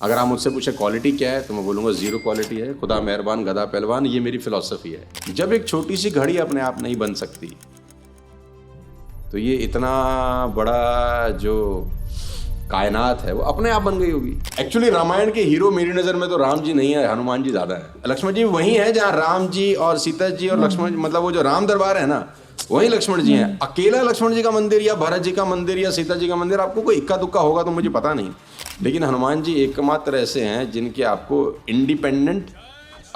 अगर आप मुझसे पूछे क्वालिटी क्या है तो मैं बोलूँगा जीरो क्वालिटी है। खुदा मेहरबान गधा पहलवान, ये मेरी फिलॉसफी है। जब एक छोटी सी घड़ी अपने आप नहीं बन सकती तो ये इतना बड़ा जो कायनात है वो अपने आप बन गई होगी। एक्चुअली रामायण के हीरो मेरी नज़र में तो राम जी नहीं है, हनुमान जी ज़्यादा है। लक्ष्मण जी वही है जहाँ राम जी और सीता जी और लक्ष्मण, मतलब वो जो राम दरबार है ना, वही लक्ष्मण जी हैं। अकेला लक्ष्मण जी का मंदिर या भरत जी का मंदिर या सीता जी का मंदिर आपको कोई इक्का दुक्का होगा तो मुझे पता नहीं, लेकिन हनुमान जी एकमात्र ऐसे हैं जिनके आपको इंडिपेंडेंट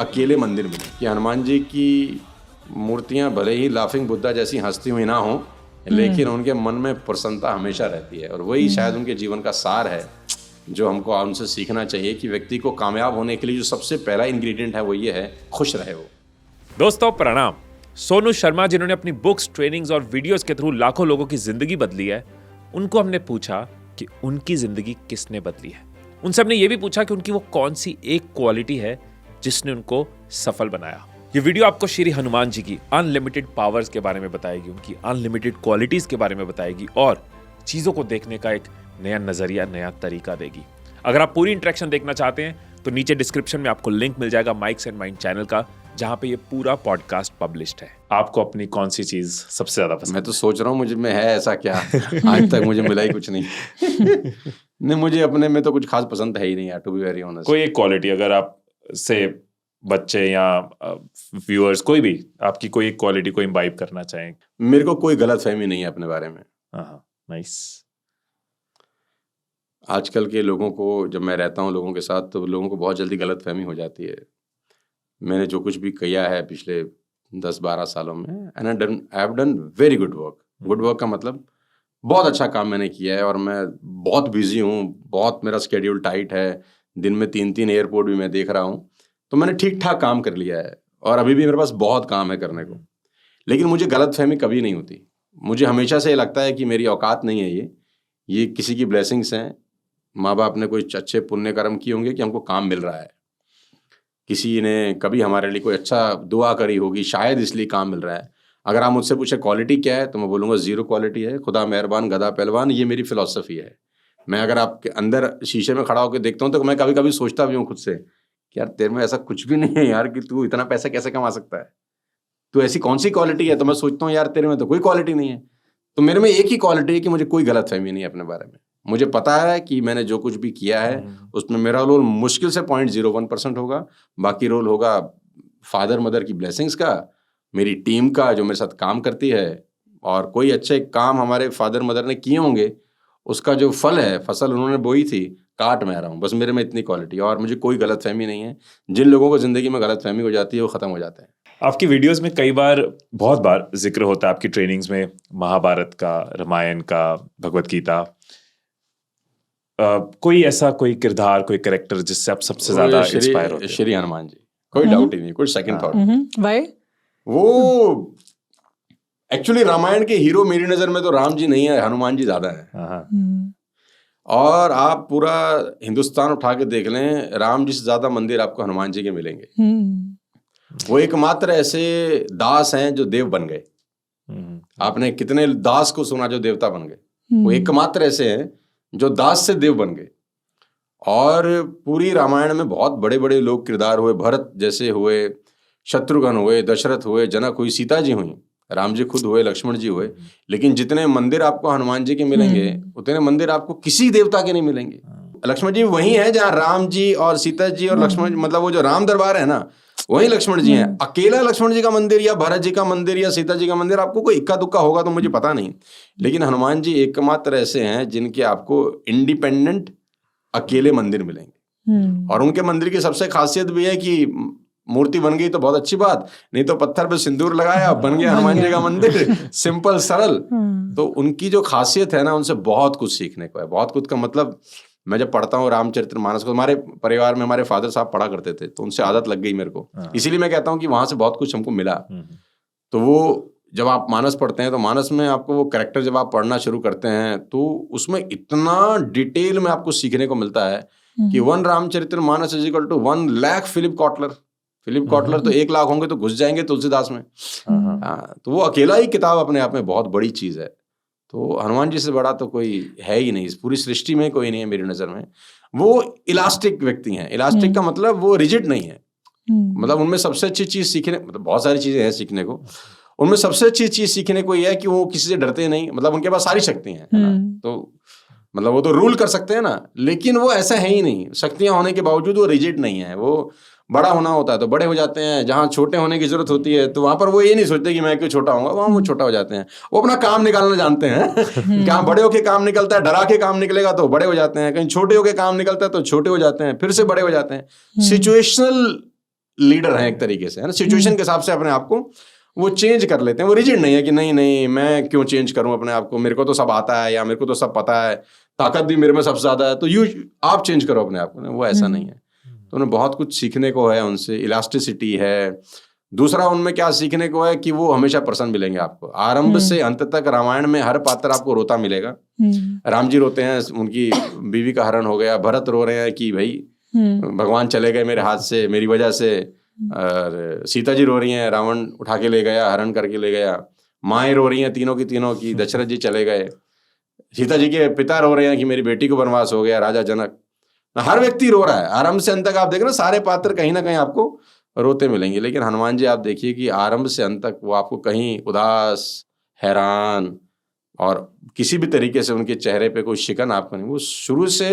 अकेले मंदिर मिले। कि हनुमान जी की मूर्तियां भले ही लाफिंग बुद्धा जैसी हंसती हुई ना हो, लेकिन उनके मन में प्रसन्नता हमेशा रहती है, और वही शायद उनके जीवन का सार है जो हमको उनसे सीखना चाहिए कि व्यक्ति को कामयाब होने के लिए जो सबसे पहला इंग्रेडिएंट है वो ये है, खुश रहे वो। दोस्तों प्रणाम। सोनू शर्मा जिन्होंने अपनी बुक्स, ट्रेनिंग्स और वीडियोस के थ्रू लाखों लोगों की जिंदगी बदली है, उनको हमने पूछा कि उनकी जिंदगी किसने बदली है। उनसे हमने ये भी पूछा कि उनकी वो कौन सी एक क्वालिटी है जिसने उनको सफल बनाया। ये वीडियो आपको श्री हनुमान जी की अनलिमिटेड पावर्स के बारे में बताएगी, उनकी अनलिमिटेड क्वालिटीज के बारे में बताएगी और चीजों को देखने का एक नया नजरिया, नया तरीका देगी। अगर आप पूरी इंटरेक्शन देखना चाहते हैं तो नीचे डिस्क्रिप्शन में आपको लिंक मिल जाएगा माइक्स एंड माइंड चैनल का, जहां पे ये पूरा पॉडकास्ट पब्लिश्ड है। आपको अपनी कौन सी चीज सबसे ज्यादा पसंद? मैं तो सोच रहा हूँ मुझ में है ऐसा क्या, आज तक मुझे मिला ही कुछ नहीं। नहीं, मुझे अपने में तो कुछ खास पसंद है ही नहीं यार, टू बी वेरी ऑनेस्ट। कोई एक क्वालिटी अगर आप से बच्चे या व्यूअर्स कोई भी आपकी कोई एक क्वालिटी को इम्बाइब करना चाहें। मेरे को कोई गलतफहमी नहीं है अपने बारे में। हाँ, नाइस। आजकल के लोगों को, जब मैं रहता हूँ लोगों के साथ, तो लोगों को बहुत जल्दी गलतफहमी हो जाती है। मैंने जो कुछ भी किया है पिछले 10-12 सालों में, and I have done very good work. Good work का मतलब बहुत अच्छा काम मैंने किया है, और मैं बहुत बिजी हूँ, बहुत मेरा स्केड्यूल टाइट है, दिन में 3-3 एयरपोर्ट भी मैं देख रहा हूँ, तो मैंने ठीक ठाक काम कर लिया है और अभी भी मेरे पास बहुत काम है करने को। लेकिन मुझे गलतफहमी कभी नहीं होती। मुझे हमेशा से ये लगता है कि मेरी औकात नहीं है ये किसी की ब्लेसिंग्स हैं। माँ बाप ने कोई अच्छे पुण्य कर्म किए होंगे कि हमको काम मिल रहा है, किसी ने कभी हमारे लिए कोई अच्छा दुआ करी होगी, शायद इसलिए काम मिल रहा है। अगर आप मुझसे पूछे क्वालिटी क्या है तो मैं बोलूँगा जीरो क्वालिटी है। खुदा मेहरबान गधा पहलवान, ये मेरी फिलॉसफी है। मैं अगर आपके अंदर शीशे में खड़ा होकर देखता हूँ तो मैं कभी कभी सोचता भी हूँ खुद से कि यार तेरे में ऐसा कुछ भी नहीं है यार कि तू इतना पैसा कैसे कमा सकता है, तू ऐसी कौन सी क्वालिटी है। तो मैं सोचता हूँ यार तेरे में तो कोई क्वालिटी नहीं है। तो मेरे में एक ही क्वालिटी है कि मुझे कोई गलतफहमी नहीं है अपने बारे में। मुझे पता है कि मैंने जो कुछ भी किया है उसमें मेरा रोल मुश्किल से 0.01% होगा, बाकी रोल होगा फादर मदर की ब्लेसिंग्स का, मेरी टीम का जो मेरे साथ काम करती है, और कोई अच्छे काम हमारे फादर मदर ने किए होंगे, उसका जो फल है, फसल उन्होंने बोई थी, काट मैं रहा हूँ। बस मेरे में इतनी क्वालिटी, और मुझे कोई गलतफहमी नहीं है। जिन लोगों को ज़िंदगी में गलतफहमी हो जाती है वो ख़त्म हो जाते हैं। आपकी वीडियोस में कई बार, बहुत बार जिक्र होता है आपकी ट्रेनिंग्स में महाभारत का, रामायण का, भगवत गीता। कोई ऐसा कोई किरदार, कोई कैरेक्टर जिससे आप सबसे ज्यादा इंस्पायर होते हैं? श्री हनुमान जी, कोई डाउट ही नहीं, कोई सेकंड थॉट। व्हाई? वो एक्चुअली रामायण के हीरो मेरी नज़र में तो राम जी नहीं है, हनुमान जी ज़्यादा है। और आप पूरा हिंदुस्तान उठा के देख लें, राम जी से ज़्यादा मंदिर आपको हनुमान जी के मिलेंगे। वो एकमात्र ऐसे दास हैं जो देव बन गए। आपने कितने दास को सुना जो देवता बन गए? वो एकमात्र ऐसे हैं जो दास से देव बन गए। और पूरी रामायण में बहुत बड़े बड़े लोग किरदार हुए, भरत जैसे हुए, शत्रुघ्न हुए, दशरथ हुए, जनक हुई, सीता जी हुई, राम जी खुद हुए, लक्ष्मण जी हुए। लेकिन जितने मंदिर आपको हनुमान जी के मिलेंगे उतने मंदिर आपको किसी देवता के नहीं मिलेंगे। लक्ष्मण जी वही है जहाँ राम जी और सीता जी और लक्ष्मण, मतलब वो जो राम दरबार है ना, वही लक्ष्मण जी हैं। अकेला लक्ष्मण जी का मंदिर या भरत जी का मंदिर या सीता जी का मंदिर आपको कोई इक्का दुक्का होगा तो मुझे पता नहीं, लेकिन हनुमान जी एकमात्र ऐसे हैं जिनके आपको इंडिपेंडेंट अकेले मंदिर मिलेंगे। और उनके मंदिर की सबसे खासियत भी है कि मूर्ति बन गई तो बहुत अच्छी बात, नहीं तो पत्थर पे सिंदूर लगाया, बन गया हनुमान जी का मंदिर, सिंपल सरल। तो उनकी जो खासियत है ना, उनसे बहुत कुछ सीखने को है। बहुत कुछ का मतलब, मैं जब पढ़ता हूँ रामचरितमानस को, हमारे परिवार में हमारे फादर साहब पढ़ा करते थे तो उनसे आदत लग गई मेरे को, इसीलिए मैं कहता हूँ कि वहां से बहुत कुछ हमको मिला। तो वो जब आप मानस पढ़ते हैं तो मानस में आपको वो कैरेक्टर जब आप पढ़ना शुरू करते हैं तो उसमें इतना डिटेल में आपको सीखने को मिलता है कि 1 Ramcharitmanas is equal to 1 lakh Philip Kotler. Philip Kotler तो 1 लाख होंगे तो घुस जाएंगे तुलसीदास में। तो वो अकेला ही किताब अपने आप में बहुत बड़ी चीज है। तो हनुमान जी से बड़ा तो कोई है ही नहीं, इस पूरी सृष्टि में कोई नहीं है मेरी नज़र में। वो इलास्टिक व्यक्ति हैं। इलास्टिक का मतलब वो रिजिड नहीं है, मतलब उनमें सबसे अच्छी चीज़ सीखने, मतलब बहुत सारी चीज़ें हैं सीखने को, उनमें सबसे अच्छी चीज़ सीखने को ये है कि वो किसी से डरते नहीं, मतलब उनके पास सारी शक्ति हैं, है ना? तो मतलब वो तो रूल कर सकते हैं ना, लेकिन वो ऐसा है ही नहीं। शक्तियां होने के बावजूद वो रिजिड नहीं है। वो बड़ा होना होता है तो बड़े हो जाते हैं, जहाँ छोटे होने की जरूरत होती है तो वहां पर वो ये नहीं सोचते कि मैं क्यों छोटा होऊंगा, वहां वो छोटा हो जाते हैं। वो अपना काम निकालना जानते हैं। कहाँ बड़े होके काम निकलता है, डरा के काम निकलेगा तो बड़े हो जाते हैं, कहीं छोटे होके काम निकलता है तो छोटे हो जाते हैं, फिर से बड़े हो जाते हैं। सिचुएशनल लीडर हैं एक तरीके से, है ना? सिचुएशन के हिसाब से अपने आप को वो चेंज कर लेते हैं। वो रिजिड नहीं है कि नहीं नहीं मैं क्यों चेंज करूं अपने आप को, मेरे को तो सब आता है या मेरे को तो सब पता है, ताकत भी मेरे में सबसे ज्यादा है, तो आप चेंज करो अपने आप को। वो ऐसा नहीं है। तो उन्हें बहुत कुछ सीखने को है उनसे, इलास्टिसिटी है। दूसरा उनमें क्या सीखने को है कि वो हमेशा प्रसन्न मिलेंगे आपको। आरंभ से अंत तक रामायण में हर पात्र आपको रोता मिलेगा। राम जी रोते हैं, उनकी बीवी का हरण हो गया। भरत रो रहे हैं कि भाई भगवान चले गए मेरे हाथ से, मेरी वजह से। और सीता जी रो रही हैं, रावण उठा के ले गया, हरण करके ले गया। माएँ रो रही हैं तीनों की दशरथ जी चले गए। सीता जी के पिता रो रहे हैं कि मेरी बेटी को वनवास हो गया, राजा जनक। हर व्यक्ति रो रहा है। आरंभ से अंत तक आप देख रहे, सारे पात्र कहीं ना कहीं आपको रोते मिलेंगे। लेकिन हनुमान जी आप देखिए कि आरंभ से अंत तक वो आपको कहीं उदास, हैरान और किसी भी तरीके से उनके चेहरे पे कोई शिकन आपको नहीं। वो शुरू से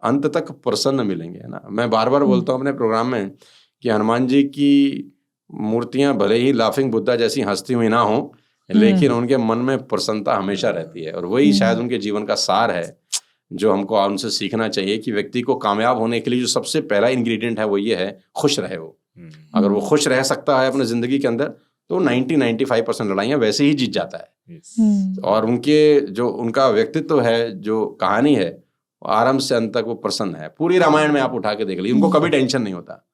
अंत तक प्रसन्न मिलेंगे, है ना? मैं बार बार बोलता हूँ अपने प्रोग्राम में कि हनुमान जी की मूर्तियां भले ही लाफिंग बुद्धा जैसी हंसती हुई ना हो, लेकिन उनके मन में प्रसन्नता हमेशा रहती है। और वही शायद उनके जीवन का सार है जो हमको उनसे सीखना चाहिए कि व्यक्ति को कामयाब होने के लिए जो सबसे पहला इंग्रेडिएंट है वो ये है, खुश रहे वो। अगर वो खुश रह सकता है अपने जिंदगी के अंदर तो 90-95% लड़ाइयाँ वैसे ही जीत जाता है। और उनके जो उनका व्यक्तित्व है, जो कहानी है, आरंभ से अंत तक वो प्रसन्न है। पूरी रामायण में आप उठा के देख लीजिए, उनको कभी टेंशन नहीं होता,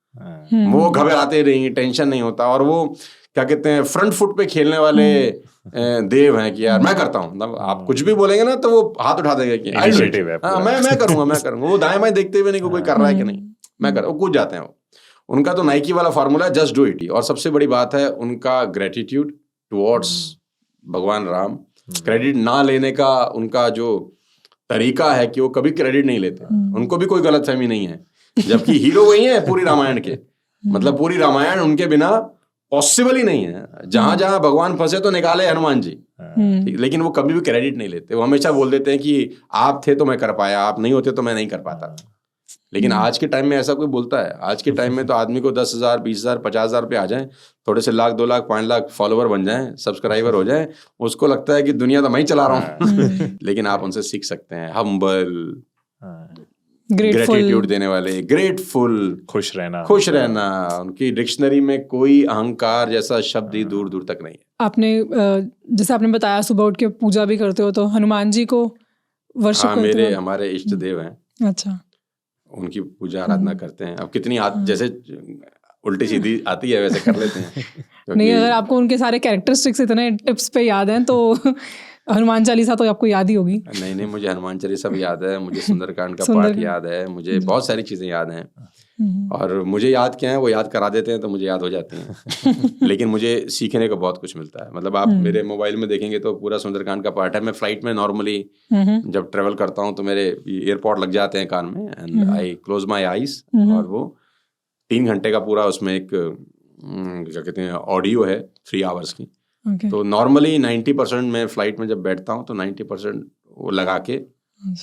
वो घबराते नहीं, टेंशन नहीं होता। और वो क्या कहते हैं, फ्रंट फुट पे खेलने वाले देव हैं कि यार मैं करता हूँ। मतलब आप कुछ भी बोलेंगे ना तो वो हाथ उठा देंगे कि मैं करूंगा। वो दाएं बाएं देखते हुए नहीं कोई कर रहा है कि नहीं, मैं कर, वो कूद जाते हैं। वो उनका तो नाइकी वाला फॉर्मूला है, जस्ट डू इट। और सबसे बड़ी बात है उनका ग्रेटिट्यूड टुवर्ड्स भगवान राम। क्रेडिट ना लेने का उनका जो तरीका है कि वो कभी क्रेडिट नहीं लेते, उनको भी कोई गलतफहमी नहीं है। जबकि हीरो वही है पूरी रामायण के, मतलब पूरी रामायण उनके बिना पॉसिबल ही नहीं है। जहां जहां भगवान फंसे तो निकाले हनुमान जी, लेकिन वो कभी भी क्रेडिट नहीं लेते। वो हमेशा बोल देते हैं कि आप थे तो मैं कर पाया, आप नहीं होते तो मैं नहीं कर पाता। लेकिन आज के टाइम में ऐसा कोई बोलता है? आज के टाइम में तो आदमी को 10,000, 20,000, 50,000 रुपये आ जाए, थोड़े से लाख, 2 लाख, 5 लाख फॉलोवर बन जाएं, सब्सक्राइबर हो जाए, उसको लगता है कि दुनिया तो मैं ही चला रहा हूँ। लेकिन आप उनसे सीख सकते हैं, हम्बल, ग्रेटिट्यूड देने वाले, ग्रेटफुल, खुश रहना। उनकी डिक्शनरी में कोई अहंकार जैसा शब्द ही दूर दूर तक नहीं है। आपने जैसे आपने बताया सुबह उठ के पूजा भी करते हो, तो हनुमान जी को वर्शिप करते हो? हमारे इष्ट देव हैं। अच्छा, उनकी पूजा आराधना करते हैं। अब कितनी जैसे उल्टी सीधी आती है वैसे कर लेते हैं। नहीं, अगर आपको उनके सारे कैरेक्टरिस्टिक्स इतने टिप्स पे याद हैं तो हनुमान चालीसा तो आपको याद ही होगी। नहीं, मुझे हनुमान चालीसा भी याद है, मुझे सुंदरकांड का पाठ याद है, मुझे बहुत सारी चीजें याद हैं। और मुझे याद क्या है, वो याद करा देते हैं तो मुझे याद हो जाती हैं। लेकिन मुझे सीखने को बहुत कुछ मिलता है। मतलब आप मेरे मोबाइल में देखेंगे तो पूरा सुंदरकांड का पाठ है। मैं फ्लाइट में नॉर्मली जब ट्रेवल करता हूँ तो मेरे एयरपोर्ट लग जाते हैं कान में, and I close my eyes, और वो 3 घंटे का पूरा उसमें एक क्या कहते हैं ऑडियो है 3 आवर्स की। तो नॉर्मली 90% मैं फ्लाइट में जब बैठता हूँ तो 90% वो लगा के,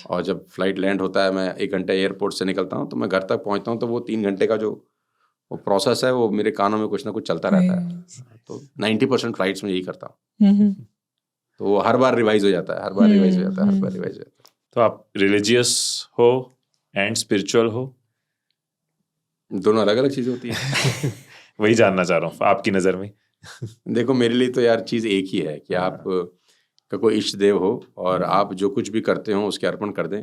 और जब फ्लाइट लैंड होता है, मैं 1 घंटे एयरपोर्ट से निकलता हूँ तो मैं घर तक पहुँचता हूँ तो वो 3 घंटे का जो वो प्रोसेस है वो मेरे कानों में कुछ ना कुछ चलता रहता है। तो 90% फ्लाइट्स में यही करता हूँ। तो हर बार रिवाइज हो जाता है, हर बार रिवाइज हो जाता है। तो आप रिलीजियस हो एंड स्पिरिचुअल हो? दोनों अलग अलग चीज़ होती है। वही जानना चाह रहा हूँ आपकी नज़र में। देखो, मेरे लिए तो यार चीज़ एक ही है कि आप का कोई इष्ट देव हो और आप जो कुछ भी करते हो उसके अर्पण कर दें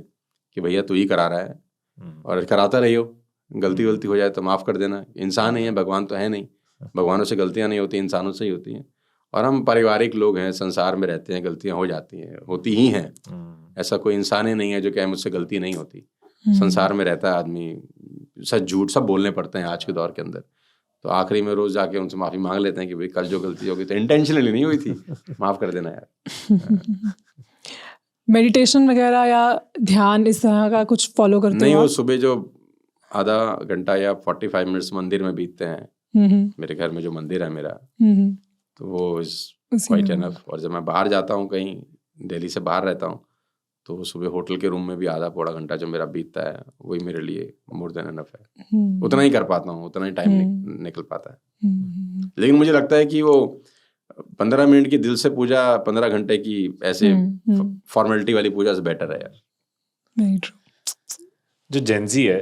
कि भैया तू ही करा रहा है, और कराता रहियो। गलती हो जाए तो माफ़ कर देना। इंसान ही है, भगवान तो है नहीं। भगवानों से गलतियाँ नहीं होती, इंसानों से ही होती हैं। और हम पारिवारिक लोग हैं, संसार में रहते हैं, गलतियाँ हो जाती हैं, होती ही हैं। ऐसा कोई इंसान ही नहीं है जो कहे मुझसे गलती नहीं होती। संसार में रहता है आदमी, सच झूठ सब बोलने पड़ते हैं आज के दौर के अंदर। तो आखिरी में रोज जाके उनसे माफ़ी मांग लेते हैं कि भाई कल जो गलती होगी तो इंटेंशनली नहीं हुई थी, माफ़ कर देना यार। मेडिटेशन वगैरह या ध्यान इस तरह का कुछ फॉलो करते नहीं, हो वो आप? सुबह जो आधा घंटा या 45 मिनट्स मंदिर में बीतते हैं, मेरे घर में जो मंदिर है मेरा, तो वो इज क्वाइट एनफ। और जब मैं बाहर जाता हूँ, कहीं दिल्ली से बाहर रहता हूँ, तो वो सुबह होटल के रूम में भी आधा पौड़ा घंटा जो मेरा बीतता है, वही मेरे लिए मोर देन एनफ है। उतना ही कर पाता हूँ, उतना ही टाइम निकल पाता है। लेकिन मुझे लगता है कि वो 15 मिनट की दिल से पूजा 15 घंटे की ऐसे फॉर्मेलिटी वाली पूजा से बेटर है यार। Very true. जो जेंजी है,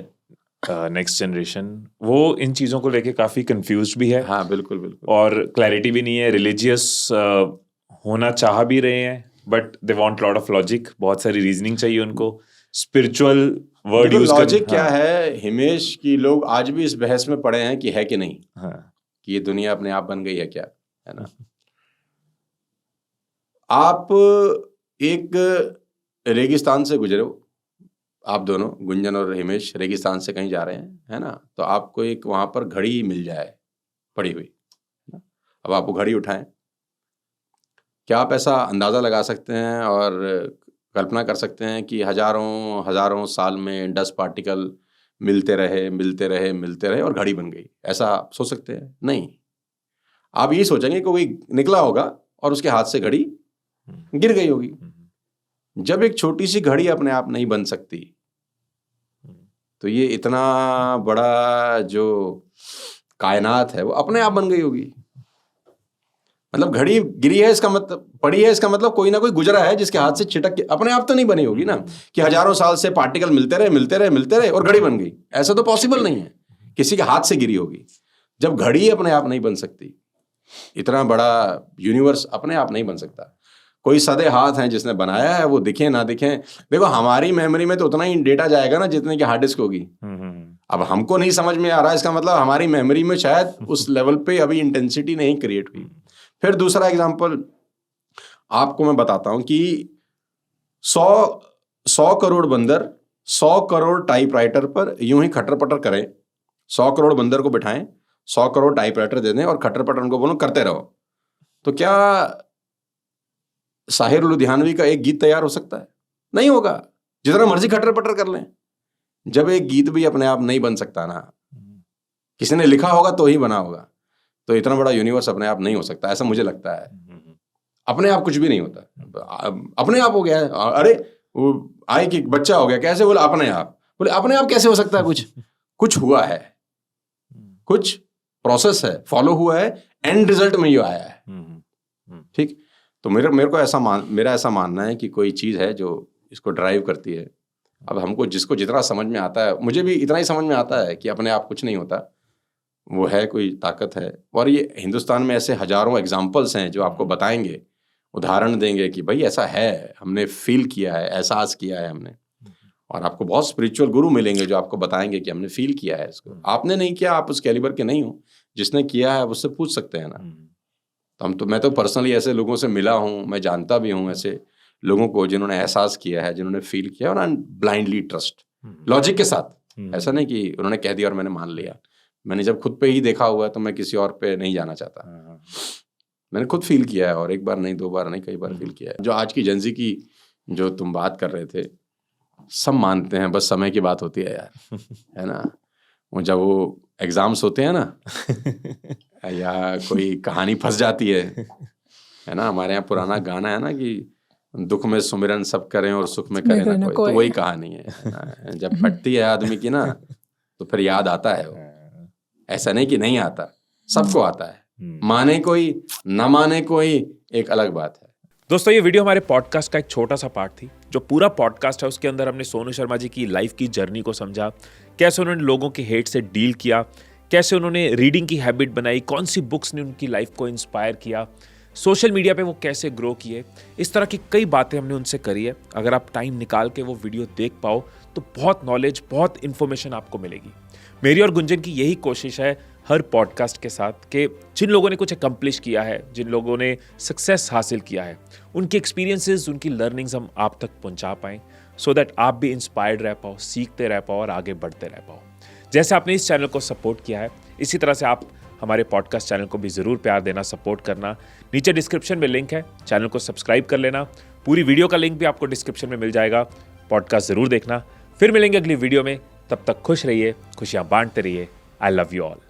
नेक्स्ट जनरेशन, वो इन चीज़ों को लेके काफ़ी कंफ्यूज्ड भी है। हाँ बिल्कुल बिल्कुल। और क्लैरिटी भी नहीं है। रिलीजियस होना चाह भी रहे हैं, but they want lot of logic, बहुत सारी रीजनिंग चाहिए उनको। स्पिरिचुअल वर्ड यूज कर, लॉजिक क्या है हिमेश, की लोग आज भी इस बहस में पड़े हैं कि है कि नहीं, हाँ, कि ये दुनिया अपने आप बन गई है क्या, है ना। आप एक रेगिस्तान से गुजरे हो, आप दोनों, गुंजन और हिमेश, रेगिस्तान से कहीं जा रहे हैं, है ना, तो आपको एक वहां पर घड़ी मिल जाए पड़ी हुई, अब आप वो घड़ी उठाएं, क्या आप ऐसा अंदाजा लगा सकते हैं और कल्पना कर सकते हैं कि हजारों हजारों साल में डस्ट पार्टिकल मिलते रहे मिलते रहे मिलते रहे और घड़ी बन गई? ऐसा आप सोच सकते हैं? नहीं। आप ये सोचेंगे कि कोई निकला होगा और उसके हाथ से घड़ी गिर गई होगी। जब एक छोटी सी घड़ी अपने आप नहीं बन सकती, तो ये इतना बड़ा जो कायनात है वो अपने आप बन गई होगी। मतलब घड़ी गिरी है इसका मतलब, पड़ी है इसका मतलब कोई ना कोई गुजरा है जिसके हाथ से छिटक के, अपने आप तो नहीं बनी होगी ना, कि हजारों साल से पार्टिकल मिलते रहे मिलते रहे मिलते रहे और घड़ी बन गई। ऐसा तो पॉसिबल नहीं है, किसी के हाथ से गिरी होगी। जब घड़ी अपने आप नहीं बन सकती, इतना बड़ा यूनिवर्स अपने आप नहीं बन सकता। कोई सदे हाथ हैं जिसने बनाया है, वो दिखे ना दिखे। देखो हमारी मेमोरी में तो उतना ही डेटा जाएगा ना जितने की हार्ड डिस्क होगी। अब हमको नहीं समझ में आ रहा, इसका मतलब हमारी मेमोरी में शायद उस लेवल पे अभी इंटेंसिटी नहीं क्रिएट हुई। फिर दूसरा एग्जांपल आपको मैं बताता हूं कि 100 करोड़ बंदर 100 करोड़ टाइपराइटर पर यूं ही खटर पटर करें, 100 करोड़ बंदर को बिठाएं, 100 करोड़ टाइपराइटर दे दें और खटर पटर उनको बोलो करते रहो, तो क्या साहिर लुधियानवी का एक गीत तैयार हो सकता है? नहीं होगा, जितना मर्जी खटर पटर कर लें। जब एक गीत भी अपने आप नहीं बन सकता ना, किसी ने लिखा होगा तो ही बना होगा, तो इतना बड़ा यूनिवर्स अपने आप नहीं हो सकता, ऐसा मुझे लगता है। अपने आप कुछ भी नहीं होता। अपने आप हो गया है, अरे वो आए कि बच्चा हो गया, कैसे? बोले अपने आप। बोले अपने आप कैसे हो सकता है? कुछ हुआ है, कुछ प्रोसेस है, फॉलो हुआ है, एंड रिजल्ट में ये आया है। ठीक, तो मेरा ऐसा मानना है कि कोई चीज़ है जो इसको ड्राइव करती है। अब हमको जिसको जितना समझ में आता है, मुझे भी इतना ही समझ में आता है कि अपने आप कुछ नहीं होता, वो है, कोई ताकत है। और ये हिंदुस्तान में ऐसे हजारों एग्जाम्पल्स हैं जो आपको बताएंगे, उदाहरण देंगे कि भाई ऐसा है, हमने फील किया है, एहसास किया है हमने। और आपको बहुत स्पिरिचुअल गुरु मिलेंगे जो आपको बताएंगे कि हमने फील किया है इसको। आपने नहीं किया, आप उस कैलिबर के नहीं हो, जिसने किया है उससे पूछ सकते हैं ना। तो मैं तो पर्सनली ऐसे लोगों से मिला हूँ, मैं जानता भी हूँ ऐसे लोगों को जिन्होंने एहसास किया है, जिन्होंने फील किया, और ब्लाइंडली ट्रस्ट, लॉजिक के साथ। ऐसा नहीं कि उन्होंने कह दिया और मैंने मान लिया। मैंने जब खुद पे ही देखा हुआ है तो मैं किसी और पे नहीं जाना चाहता। मैंने खुद फील किया है, और एक बार नहीं, दो बार नहीं, कई बार फील किया है। जो आज की जेंजी की जो तुम बात कर रहे थे, सब मानते हैं, बस समय की बात होती है यार, है ना। वो जब वो एग्जाम्स होते हैं ना या कोई कहानी फंस जाती है ना। हमारे यहाँ पुराना गाना है ना कि दुख में सुमिरन सब करें और सुख में करें ना कोई, तो वही कहानी है। जब फटती है आदमी की ना, तो फिर याद आता है वो। ऐसा नहीं कि नहीं आता, सबको आता है, माने कोई ना माने कोई, एक अलग बात है। दोस्तों, ये वीडियो हमारे पॉडकास्ट का एक छोटा सा पार्ट थी। जो पूरा पॉडकास्ट है उसके अंदर हमने सोनू शर्मा जी की लाइफ की जर्नी को समझा, कैसे उन्होंने लोगों के हेट से डील किया, कैसे उन्होंने रीडिंग की हैबिट बनाई, कौन सी बुक्स ने उनकी लाइफ को इंस्पायर किया, सोशल मीडिया पे वो कैसे ग्रो किए। इस तरह की कई बातें हमने उनसे करी है। अगर आप टाइम निकाल के वो वीडियो देख पाओ तो बहुत नॉलेज, बहुत इन्फॉर्मेशन आपको मिलेगी। मेरी और गुंजन की यही कोशिश है हर पॉडकास्ट के साथ कि जिन लोगों ने कुछ अकम्प्लिश किया है, जिन लोगों ने सक्सेस हासिल किया है, उनके एक्सपीरियंसेस, उनकी लर्निंग्स हम आप तक पहुंचा पाएं, सो दैट आप भी इंस्पायर्ड रह पाओ, सीखते रह पाओ और आगे बढ़ते रह पाओ। जैसे आपने इस चैनल को सपोर्ट किया है, इसी तरह से आप हमारे पॉडकास्ट चैनल को भी ज़रूर प्यार देना, सपोर्ट करना। नीचे डिस्क्रिप्शन में लिंक है, चैनल को सब्सक्राइब कर लेना। पूरी वीडियो का लिंक भी आपको डिस्क्रिप्शन में मिल जाएगा। पॉडकास्ट ज़रूर देखना। फिर मिलेंगे अगली वीडियो में, तब तक खुश रहिए, खुशियाँ बांटते रहिए। I love you all.